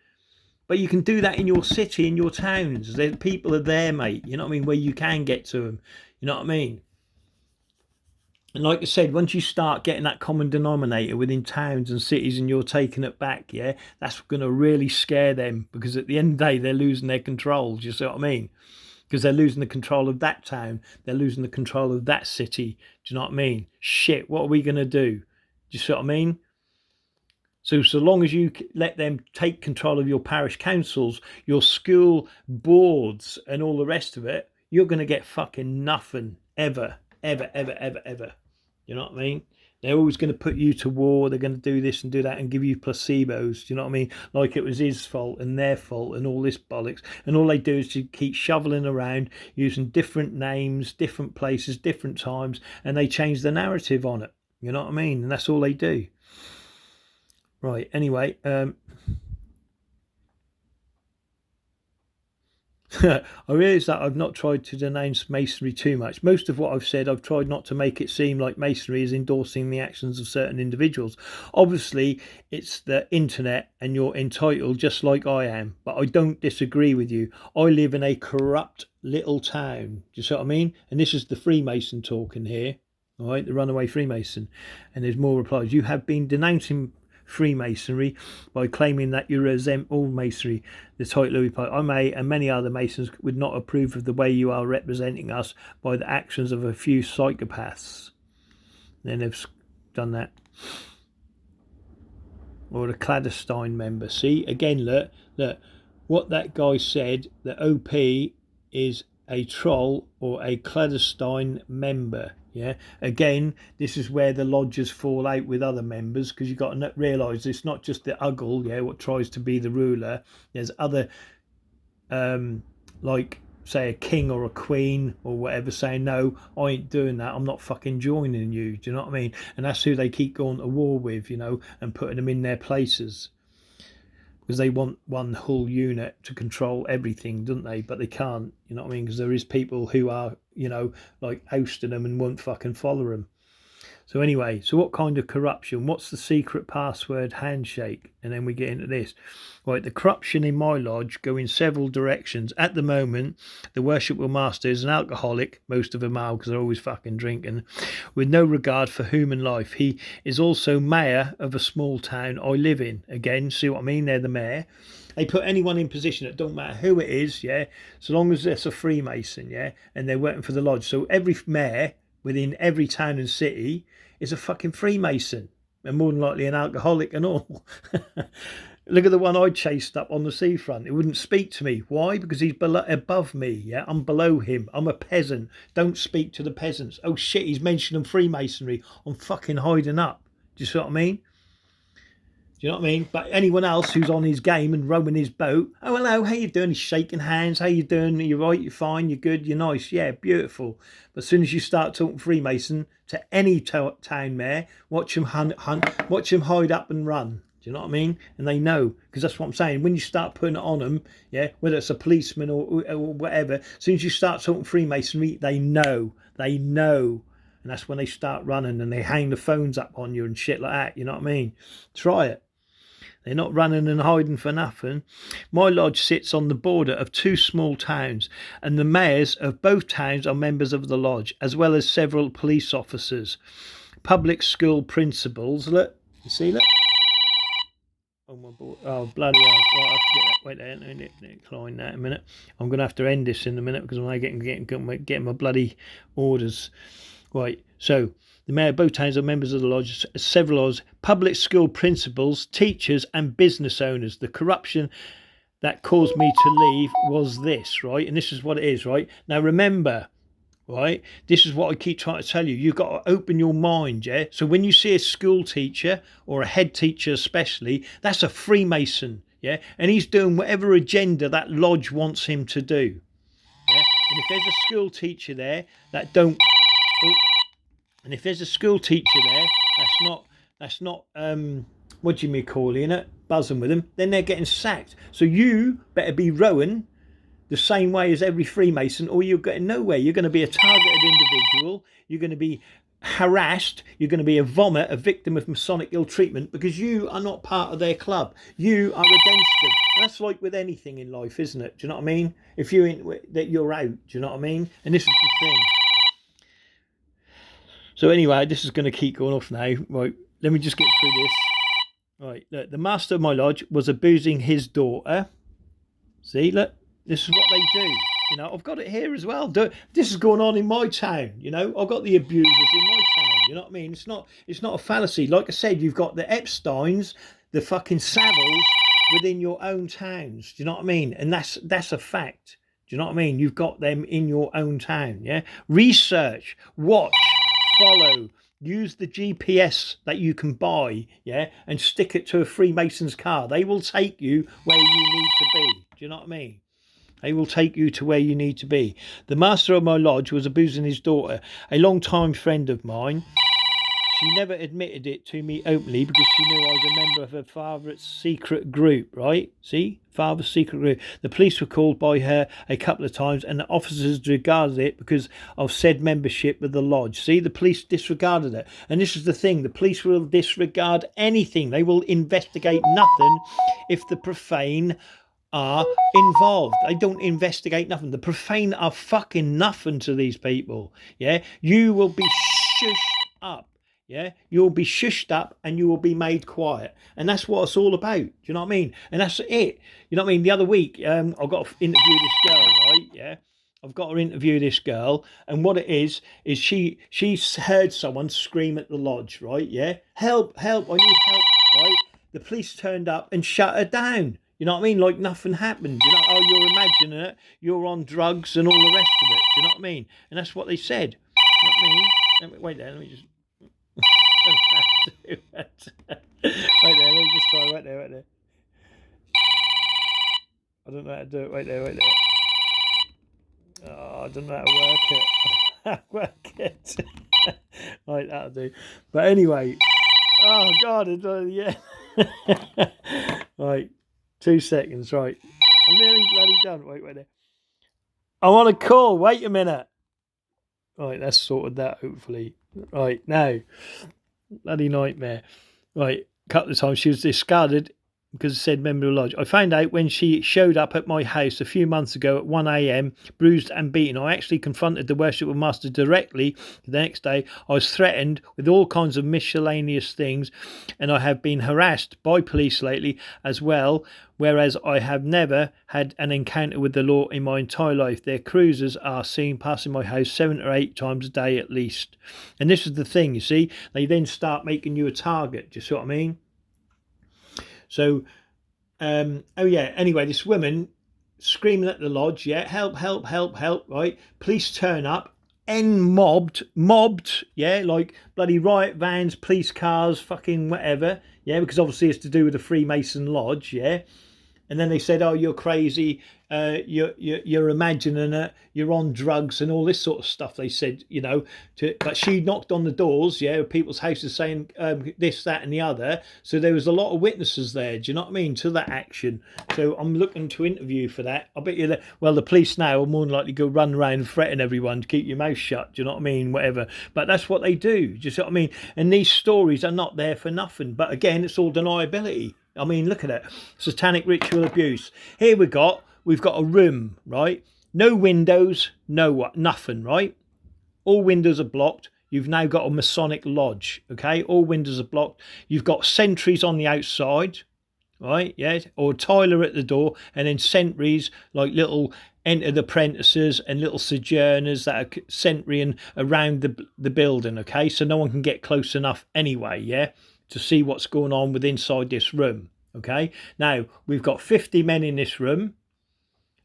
But you can do that in your city, in your towns. People are there, mate. You know what I mean? Where you can get to them. You know what I mean? And like I said, once you start getting that common denominator within towns and cities and you're taking it back, that's going to really scare them, because at the end of the day, they're losing their control. Do you see what I mean? Because they're losing the control of that town. They're losing the control of that city. Do you know what I mean? Shit, what are we going to do? Do you see what I mean? So long as you let them take control of your parish councils, your school boards and all the rest of it, you're going to get fucking nothing ever, ever, ever, ever, ever. You know what I mean? They're always going to put you to war. They're going to do this and do that and give you placebos. Do you know what I mean? Like it was his fault and their fault and all this bollocks. And all they do is to keep shoveling around using different names, different places, different times, and they change the narrative on it. You know what I mean? And that's all they do. Right. Anyway, I realise that I've not tried to denounce Masonry too much. Most of what I've said, I've tried not to make it seem like Masonry is endorsing the actions of certain individuals. Obviously, it's the internet and you're entitled just like I am, but I don't disagree with you. I live in a corrupt little town. Do you see what I mean? And this is the Freemason talking here, all right, the runaway Freemason. And there's more replies. You have been denouncing Freemasonry by claiming that you resent all Masonry. The title I may and many other Masons would not approve of the way you are representing us by the actions of a few psychopaths. Then they've done that. Or a clandestine member. See, again, look, what that guy said, the OP is a troll or a clandestine member. Yeah, again, this is where the lodges fall out with other members, because you've got to realise it's not just the Uggle, yeah, what tries to be the ruler. There's other, like, say, a king or a queen or whatever saying, no, I ain't doing that. I'm not fucking joining you. Do you know what I mean? And that's who they keep going to war with, you know, and putting them in their places. Because they want one whole unit to control everything, don't they? But they can't, you know what I mean? Because there is people who are, you know, like ousting them and won't fucking follow them. So anyway, so what kind of corruption? What's the secret password handshake? And then we get into this. Right, the corruption in my lodge go in several directions. At the moment, the worshipful master is an alcoholic, most of them are because they're always fucking drinking, with no regard for human life. He is also mayor of a small town I live in. Again, see what I mean? They're the mayor. They put anyone in position, it don't matter who it is, yeah, so long as it's a Freemason, yeah, and they're working for the lodge. So every mayor within every town and city is a fucking Freemason, and more than likely an alcoholic and all. Look at the one I chased up on the seafront. It wouldn't speak to me. Why? Because he's above me, yeah? I'm below him. I'm a peasant. Don't speak to the peasants. Oh shit, he's mentioning Freemasonry. I'm fucking hiding up. Do you see what I mean? Do you know what I mean? But anyone else who's on his game and rowing his boat, oh, hello, how you doing? He's shaking hands. How you doing? You're right, you're fine, you're good, you're nice. Yeah, beautiful. But as soon as you start talking Freemason to any town mayor, watch him watch him hide up and run. Do you know what I mean? And they know, because that's what I'm saying. When you start putting it on them, yeah, whether it's a policeman or whatever, as soon as you start talking Freemasonry, they know. They know. And that's when they start running and they hang the phones up on you and shit like that. You know what I mean? Try it. They're not running and hiding for nothing. My lodge sits on the border of two small towns, and the mayors of both towns are members of the lodge, as well as several police officers, public school principals. Look, you see that? Oh my boy! Oh bloody hell! Right, I have to get that. Wait there, let me decline that a minute. I'm going to have to end this in a minute because I'm getting my bloody orders. Right, so the mayor of both towns are members of the lodge, several of public school principals, teachers and business owners. The corruption that caused me to leave was this, right? And this is what it is, right? Now remember, right, this is what I keep trying to tell you. You've got to open your mind, yeah? So when you see a school teacher or a head teacher especially, that's a Freemason, yeah? And he's doing whatever agenda that lodge wants him to do, yeah? And if there's a school teacher there that don't... And if there's a school teacher there that's not what do you mean calling it, buzzing with them, then they're getting sacked. So you better be rowing the same way as every Freemason, or you're getting nowhere. You're going to be a targeted individual. You're going to be harassed. You're going to be a vomit, a victim of Masonic ill treatment, because you are not part of their club. You are against them. That's like with anything in life, isn't it? Do you know what I mean? If you ain't, that you're out. Do you know what I mean? And this is the thing. So anyway, this is going to keep going off now. Right, let me just get through this. Right, look, the master of my lodge was abusing his daughter. See, look, this is what they do. You know, I've got it here as well. This is going on in my town. You know, I've got the abusers in my town. You know what I mean? It's not a fallacy. Like I said, you've got the Epsteins, the fucking Savills within your own towns. Do you know what I mean? And that's a fact. Do Do you know what I mean? You've got them in your own town, yeah? Research, watch, follow, use the GPS that you can buy, yeah, and stick it to a Freemason's car. They will take you where you need to be. Do you know what I mean? They will take you to where you need to be. The master of my lodge was abusing his daughter, a long-time friend of mine. She never admitted it to me openly because she knew I was a member of her father's secret group, right? See? Father's secret group. The police were called by her a couple of times and the officers disregarded it because of said membership with the lodge. See? The police disregarded it. And this is the thing. The police will disregard anything. They will investigate nothing if the profane are involved. They don't investigate nothing. The profane are fucking nothing to these people. Yeah? You will be shushed up. Yeah, you'll be shushed up and you will be made quiet, and that's what it's all about. Do you know what I mean? And that's it. You know what I mean? The other week, I've got to interview this girl, right? Yeah, I've got to interview this girl, and what it is she's heard someone scream at the lodge, right? Yeah, help, help, I need help, right? The police turned up and shut her down. You know what I mean? Like nothing happened. You know, oh, you're imagining it. You're on drugs and all the rest of it. Do you know what I mean? And that's what they said. You know what I mean? Wait there. Let me just. Wait there. Let me just try. Wait there. I don't know how to do it. Wait there. Oh, I don't know how to work it. Right, that'll do. But anyway. Oh God. Yeah. Right. 2 seconds. Right. I'm nearly bloody done. Wait there. I'm on a call. Wait a minute. Right. That's sorted that. Hopefully. Right, now, bloody nightmare. Right, a couple of times she was discarded because it said member of the lodge. I found out when she showed up at my house a few months ago at 1 a.m, bruised and beaten. I actually confronted the worshipful master directly the next day. I was threatened with all kinds of miscellaneous things, and I have been harassed by police lately as well, whereas I have never had an encounter with the law in my entire life. Their cruisers are seen passing my house 7 or 8 times a day at least. And this is the thing, you see, they then start making you a target. Do you see what I mean? So, oh yeah, anyway, this woman screaming at the lodge, yeah, help, right? Police turn up, mobbed, yeah, like bloody riot vans, police cars, fucking whatever, yeah, because obviously it's to do with the Freemason lodge, yeah. And then they said, oh, you're crazy, you're imagining it, you're on drugs and all this sort of stuff, they said, you know. But she knocked on the doors, yeah, of people's houses saying this, that and the other. So there was a lot of witnesses there, do you know what I mean, to that action. So I'm looking to interview for that. I bet you that, well, the police now will more than likely go run around and threaten everyone to keep your mouth shut, do you know what I mean, whatever. But that's what they do, do you see what I mean? And these stories are not there for nothing. But again, it's all deniability. I mean, look at it. Satanic ritual abuse. Here we've got a room, right? No windows, nothing, right? All windows are blocked. You've now got a Masonic lodge, okay? All windows are blocked. You've got sentries on the outside, right? Yeah, or a tiler at the door, and then sentries like little entered apprentices and little sojourners that are sentrying around the building, okay? So no one can get close enough anyway, yeah, to see what's going on with inside this room, okay? Now, we've got 50 men in this room,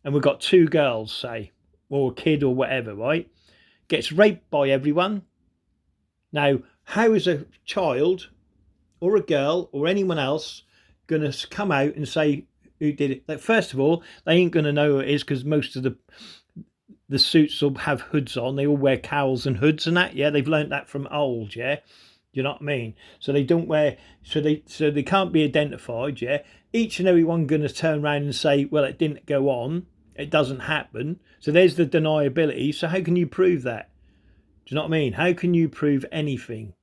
and we've got 2 girls, say, or a kid or whatever, right? Gets raped by everyone. Now, how is a child or a girl or anyone else going to come out and say who did it? Like, first of all, they ain't going to know who it is because most of the suits will have hoods on. They all wear cowls and hoods and that, yeah? They've learnt that from old, yeah? You know what I mean? So they don't wear, so they can't be identified, yeah? Each and every one going to turn around and say, well, it didn't go on. It doesn't happen. So there's the deniability. So how can you prove that? Do you know what I mean? How can you prove anything?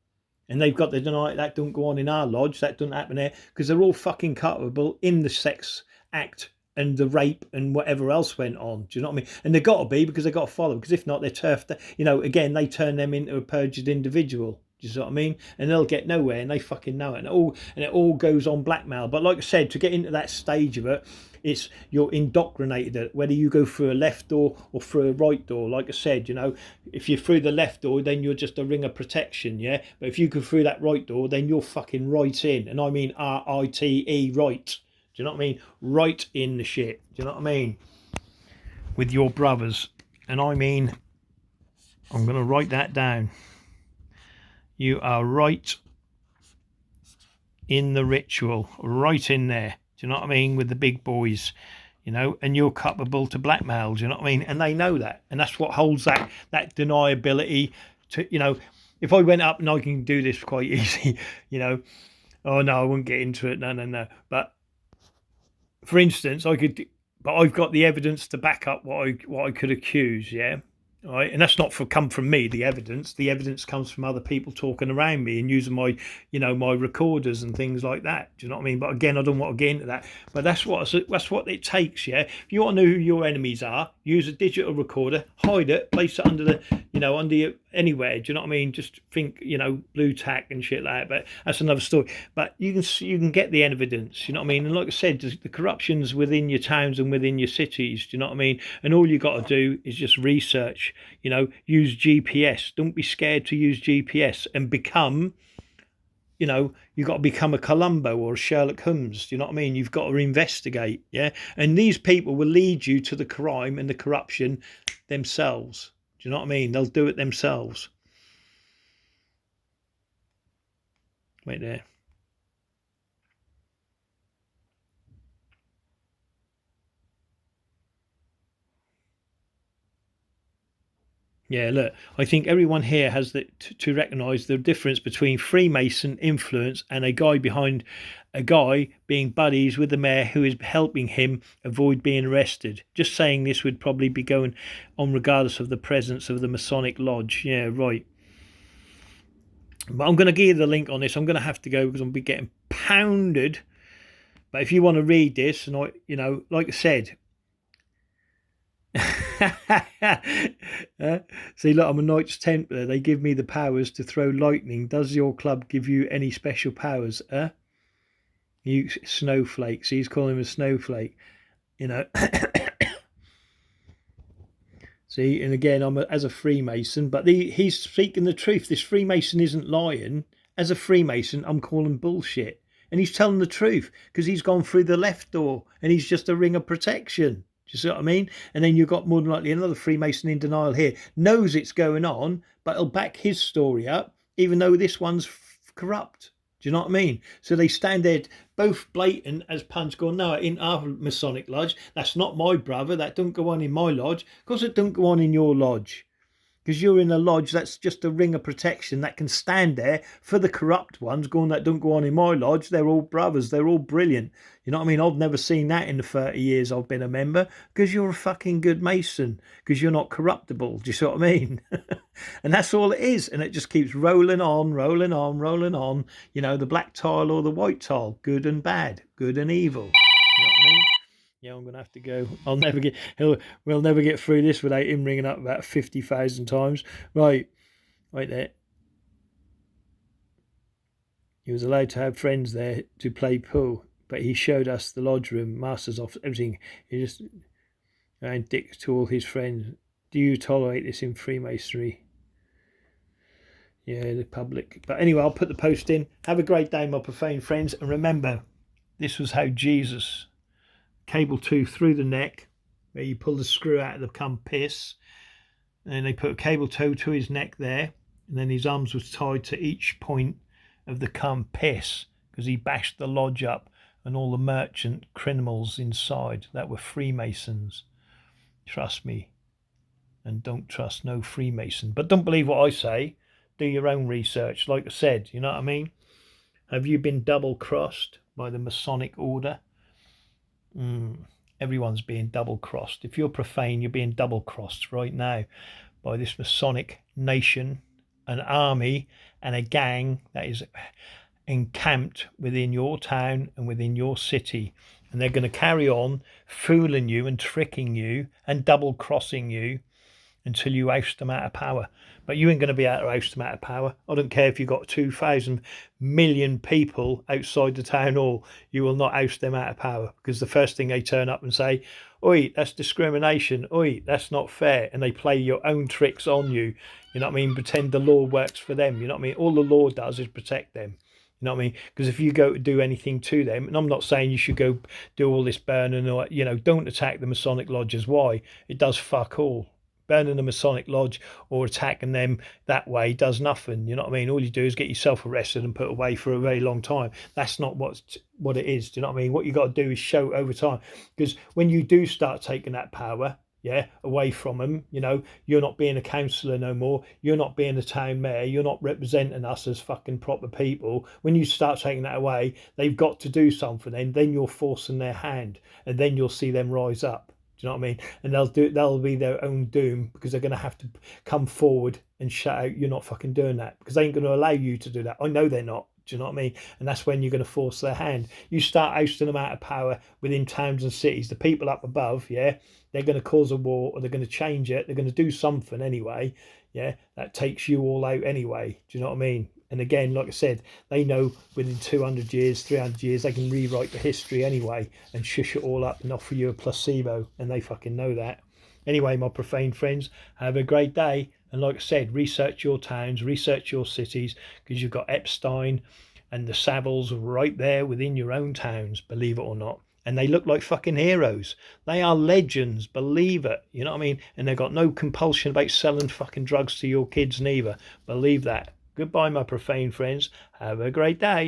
And they've got the deny that don't go on in our lodge. That doesn't happen there because they're all fucking culpable in the sex act and the rape and whatever else went on. Do you know what I mean? And they've got to be because they've got to follow. Because if not, they're turfed. You know, again, they turn them into a perjured individual. Do you see what I mean? And they'll get nowhere, and they fucking know it. And it all goes on blackmail. But like I said, to get into that stage of it, it's you're indoctrinated. Whether you go through a left door or through a right door. Like I said, you know, if you're through the left door, then you're just a ring of protection, yeah. But if you go through that right door, then you're fucking right in. And I mean RITE, right. Do you know what I mean? Right in the shit. Do you know what I mean? with your brothers. And I mean, I'm going to write that down. You are right in the ritual, right in there. Do you know what I mean? With the big boys, you know, and you're culpable to blackmail. Do you know what I mean? And they know that, and that's what holds that deniability to, you know. If I went up, and I can do this quite easy, you know. Oh no, I wouldn't get into it. No. But for instance, I could, but I've got the evidence to back up what I could accuse. Yeah. Right, and that's not come from me. The evidence comes from other people talking around me and using my, you know, my recorders and things like that. Do you know what I mean? But again, I don't want to get into that. But that's what it takes. Yeah, if you want to know who your enemies are, use a digital recorder, hide it, place it under the, you know, under your, anywhere. Do you know what I mean? Just think, you know, blue tack and shit like that. But that's another story. But you can get the evidence. You know what I mean? And like I said, the corruption's within your towns and within your cities. Do you know what I mean? And all you got to do is just research. You know, use GPS. Don't be scared to use GPS and become, you know, you've got to become a Columbo or a Sherlock Holmes. Do you know what I mean? You've got to investigate. Yeah. And these people will lead you to the crime and the corruption themselves. Do you know what I mean? They'll do it themselves. Wait there. Yeah, look, I think everyone here has to recognise the difference between Freemason influence and a guy being buddies with the mayor who is helping him avoid being arrested. Just saying this would probably be going on regardless of the presence of the Masonic Lodge. Yeah, right. But I'm going to give you the link on this. I'm going to have to go because I'm going to be getting pounded. But if you want to read this, and you know, like I said, see, look, I'm a Knights Templar. They give me the powers to throw lightning. Does your club give you any special powers? You snowflake. See, he's calling him a snowflake. You know. See, and again, as a Freemason, but he's speaking the truth. This Freemason isn't lying. As a Freemason, I'm calling bullshit. And he's telling the truth because he's gone through the left door and he's just a ring of protection. Do you see what I mean? And then you've got more than likely another Freemason in denial here, knows it's going on, but he'll back his story up, even though this one's corrupt. Do you know what I mean? So they stand there, both blatant as punch, going, no, in our Masonic lodge, that's not my brother, that don't go on in my lodge. Of course it don't go on in your lodge. Because you're in a lodge that's just a ring of protection that can stand there for the corrupt ones going, that don't go on in my lodge. They're all brothers. They're all brilliant. You know what I mean? I've never seen that in the 30 years I've been a member because you're a fucking good Mason because you're not corruptible. Do you see what I mean? And that's all it is. And it just keeps rolling on, rolling on, rolling on. You know, the black tile or the white tile, good and bad, good and evil. You know what I mean? Yeah, I'm gonna have to go. We'll never get through this without him ringing up about 50,000 times. Right there. He was allowed to have friends there to play pool, but he showed us the lodge room, master's office, everything. He just and dick to all his friends. Do you tolerate this in Freemasonry? Yeah, the public. But anyway, I'll put the post in. Have a great day, my profane friends, and remember, this was how Jesus. Cable 2 through the neck, where you pull the screw out of the Compiss, and then they put a cable 2 to his neck there, and then his arms was tied to each point of the Compiss because he bashed the lodge up and all the merchant criminals inside that were Freemasons. Trust me, and don't trust no Freemason. But don't believe what I say. Do your own research. Like I said, you know what I mean? Have you been double-crossed by the Masonic order? Everyone's being double-crossed. If you're profane, you're being double-crossed right now by this Masonic nation, an army and a gang that is encamped within your town and within your city. And they're going to carry on fooling you and tricking you and double-crossing you until you oust them out of power. But you ain't going to be able to oust them out of power. I don't care if you've got 2,000 million people outside the town hall, you will not oust them out of power, because the first thing they turn up and say, oi, that's discrimination, oi, that's not fair, and they play your own tricks on you. You know what I mean? Pretend the law works for them. You know what I mean? All the law does is protect them. You know what I mean? Because if you go to do anything to them, and I'm not saying you should go do all this burning or, don't attack the Masonic lodges. Why? It does fuck all. Burning the Masonic lodge or attacking them that way does nothing. You know what I mean? All you do is get yourself arrested and put away for a very long time. That's not what it is. Do you know what I mean? What you got to do is show over time. Because when you do start taking that power, away from them, you're not being a councillor no more, you're not being a town mayor, you're not representing us as fucking proper people. When you start taking that away, they've got to do something, and then you're forcing their hand, and then you'll see them rise up. Do you know what I mean? And they'll be their own doom, because they're going to have to come forward and shout out, you're not fucking doing that, because they ain't going to allow you to do that. I know they're not. Do you know what I mean? And that's when you're going to force their hand. You start ousting them out of power within towns and cities. The people up above, they're going to cause a war, or they're going to change it. They're going to do something anyway. That takes you all out anyway. Do you know what I mean? And again, like I said, they know within 200 years, 300 years, they can rewrite the history anyway and shush it all up and offer you a placebo. And they fucking know that. Anyway, my profane friends, have a great day. And like I said, research your towns, research your cities, because you've got Epstein and the Savills right there within your own towns, believe it or not. And they look like fucking heroes. They are legends, believe it. You know what I mean? And they've got no compulsion about selling fucking drugs to your kids neither. Believe that. Goodbye, my profane friends. Have a great day.